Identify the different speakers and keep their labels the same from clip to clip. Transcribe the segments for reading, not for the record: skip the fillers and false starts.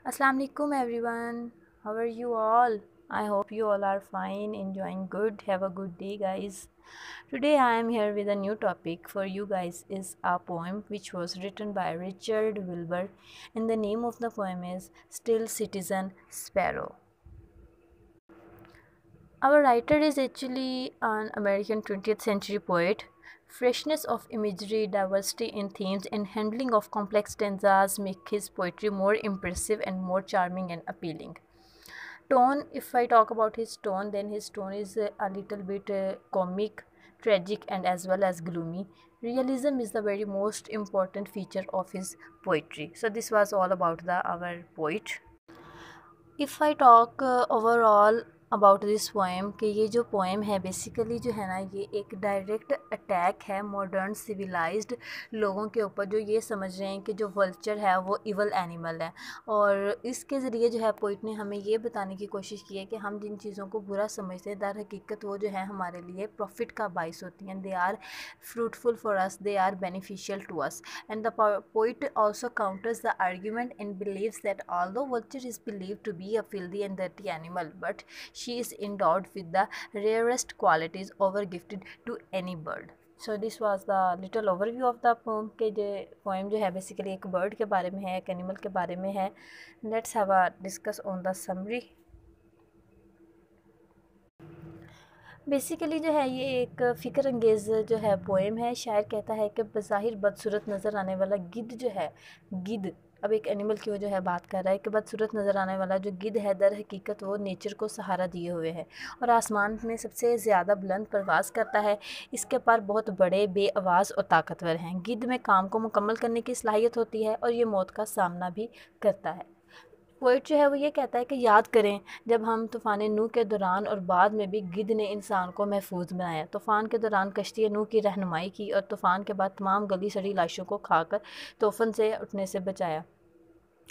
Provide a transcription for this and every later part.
Speaker 1: Assalamu alaikum everyone. How are you all? I hope you all are fine, enjoying good. Have a good day, guys. Today I am here with a new topic for you guys is a poem which was written by Richard Wilbur, and the name of the poem is Still Citizen Sparrow. Our writer is actually an American 20th century poet. Freshness of imagery, diversity in themes, and handling of complex stanzas make his poetry more impressive and more charming and appealing. Tone, if I talk about his tone, then his tone is a little bit comic, tragic, and as well as gloomy. Realism is the very most important feature of his poetry. So, this was all about the our poet. If I talk overall about this poem कि ये जो poem है basically जो है ना ये एक direct attack है मॉडर्न सिविलाइज्ड लोगों के ऊपर जो ये समझ रहे हैं कि जो वल्चर है वो इवल एनिमल है। और इसके ज़रिए जो है पोइट ने हमें ये बताने की कोशिश की है कि हम जिन चीज़ों को बुरा समझते हैं दर हकीकत वो जो है हमारे लिए प्रॉफिट का बाइस होती हैं। They are fruitful for us, they are beneficial to us, and the poet also counters the argument and believes that although vulture is believed to be a filthy and dirty animal, but she is endowed with the rarest qualities over gifted to any bird. So this was the little overview of the pome के जो poem जो है basically एक bird के बारे में है, एक एनिमल के बारे में है। Let's have a discuss on the summary. Basically जो है ये एक फ़िक्र अंगेज़ जो है पोएम है। शायर कहता है कि बज़ाहिर बदसूरत नज़र आने वाला गिद्ध जो है, गिद्ध अब एक एनिमल की वो जो है बात कर रहा है कि बदसूरत नज़र आने वाला जो गिद्ध है दर हकीकत वो नेचर को सहारा दिए हुए है और आसमान में सबसे ज़्यादा बुलंद परवाज़ करता है। इसके पर बहुत बड़े बेआवाज़ और ताकतवर हैं। गिद्ध में काम को मुकम्मल करने की सलाहियत होती है और ये मौत का सामना भी करता है। पोइट जो है वो ये कहता है कि याद करें जब हम तूफ़ान नूह के दौरान और बाद में भी गिद्ध ने इंसान को महफूज बनाया। तूफ़ान के दौरान कश्ती नूह की रहनुमाई की और तूफ़ान के बाद तमाम गली सड़ी लाशों को खाकर तूफ़ान से उठने से बचाया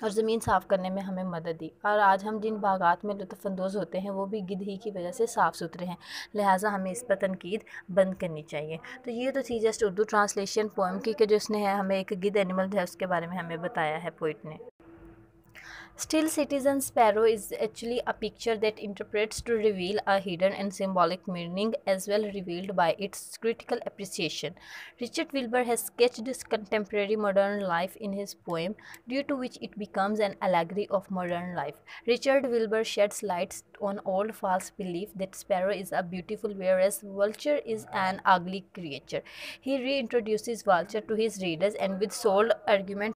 Speaker 1: और ज़मीन साफ़ करने में हमें मदद दी। और आज हम जिन बागात में लुत्फ़अंदोज़ होते हैं वो भी गिद्ध ही की वजह से साफ़ सुथरे हैं, लिहाजा हमें इस पर तनकीद बंद करनी चाहिए। तो ये तो थी जस्ट उर्दू ट्रांसलेशन पोएम की कि जिसने है हमें एक गिद्ध एनिमल है उसके बारे में हमें बताया है पोइट ने। Still Citizen Sparrow is actually a picture that interprets to reveal a hidden and symbolic meaning as well revealed by its critical appreciation. Richard Wilbur has sketched this contemporary modern life in his poem, due to which it becomes an allegory of modern life. Richard Wilbur sheds light on old false belief that sparrow is a beautiful whereas vulture is an ugly creature. He reintroduces vulture to his readers and with sold argument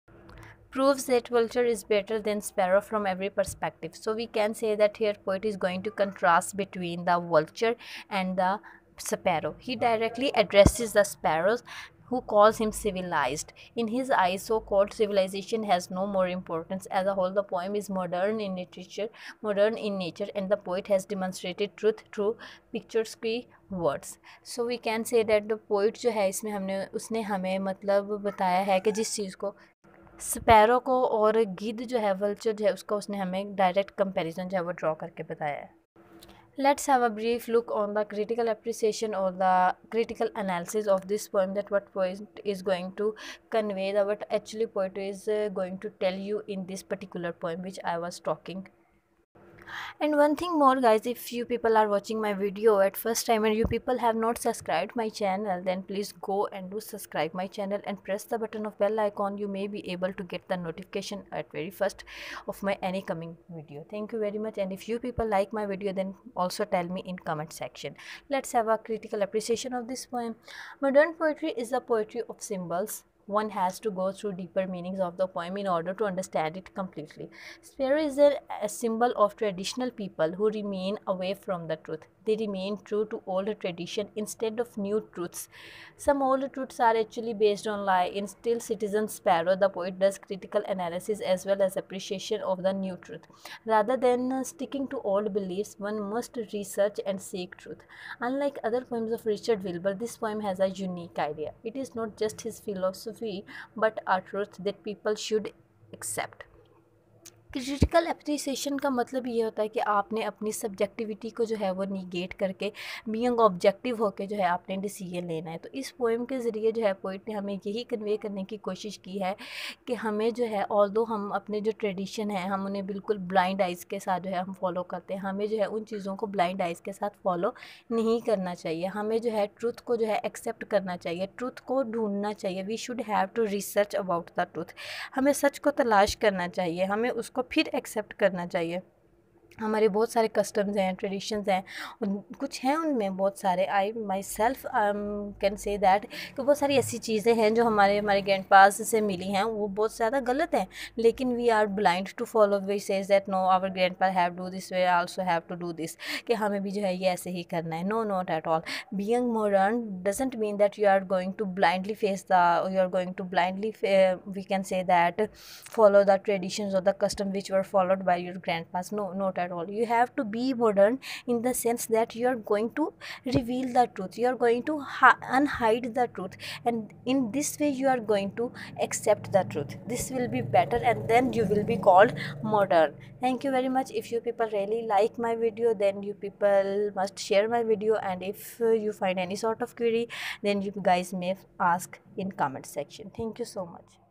Speaker 1: proves that vulture is better than sparrow from every perspective. So we can say that here poet is going to contrast between the vulture and the sparrow. He directly addresses the sparrows who calls him civilized. In his eyes, so-called civilization has no more importance. As a whole, the poem is modern in literature, modern in nature, and the poet has demonstrated truth through picturesque words. So we can say that the poet जो है इसमें हमने उसने हमें मतलब बताया है कि जिस चीज़ को स्पैरो को और गिद्ध जो है वल्चर जो है उसका उसने हमें डायरेक्ट कंपैरिजन जो है वो ड्रॉ करके बताया है। Let's have a brief look on the critical appreciation or the critical analysis of this poem, that what poet is going to convey, the what actually poet is going to tell you in this particular poem which I was talking. And one thing more guys, if you people are watching my video at first time and you people have not subscribed my channel, then please go and do subscribe my channel and press the button of bell icon. You may be able to get the notification at very first of my any coming video. Thank you very much, and if you people like my video then also tell me in comment section. Let's have a critical appreciation of this poem. Modern poetry is the poetry of symbols. One has to go through deeper meanings of the poem in order to understand it completely. Sparrow is a symbol of traditional people who remain away from the truth. They remain true to old tradition instead of new truths. Some old truths are actually based on lie. In Still Citizen Sparrow, the poet does critical analysis as well as appreciation of the new truth. Rather than sticking to old beliefs, one must research and seek truth. Unlike other poems of Richard Wilbur, this poem has a unique idea. It is not just his philosophy, but a truth that people should accept. Critical appreciation का मतलब ये होता है कि आपने अपनी subjectivity को जो है वो निगेट करके बीइंग ऑब्जेक्टिव होके जो है आपने डिसीजन लेना है। तो इस पोएम के ज़रिए जो है पोइट ने हमें यही कन्वे करने की कोशिश की है कि हमें जो है ऑल्दो हम अपने जो ट्रेडिशन है हम उन्हें बिल्कुल ब्लाइंड आइज़ के साथ जो है हम फॉलो करते हैं, हमें जो है उन चीज़ों को ब्लाइंड आइज़ के साथ फॉलो नहीं करना चाहिए। हमें जो है ट्रुथ को जो है एक्सेप्ट करना चाहिए, ट्रुथ को ढूंढना चाहिए। We should have to research about the truth. हमें सच को तलाश करना चाहिए, हमें उसको फिर एक्सेप्ट करना चाहिए। हमारे बहुत सारे कस्टम्स हैं, ट्रेडिशंस हैं, कुछ हैं उनमें बहुत सारे, I myself can say that कि बहुत सारी ऐसी चीज़ें हैं जो हमारे ग्रैंड पास से मिली हैं, वो बहुत ज़्यादा गलत हैं, लेकिन we are blind to follow. We says that no our grandpa have do this, we also have to do this, कि हमें भी जो है ये ऐसे ही करना है। No, not at all. Being modern doesn't mean that you are going to blindly face the, you are going to blindly we can say that follow the traditions or the custom which were followed by your grandpas. No, not at all. You have to be modern in the sense that you are going to reveal the truth, you are going to unhide the truth, and in this way you are going to accept the truth. This will be better, and then you will be called modern. Thank you very much. If you people really like my video, then you people must share my video, and if you find any sort of query, then you guys may ask in comment section. Thank you so much.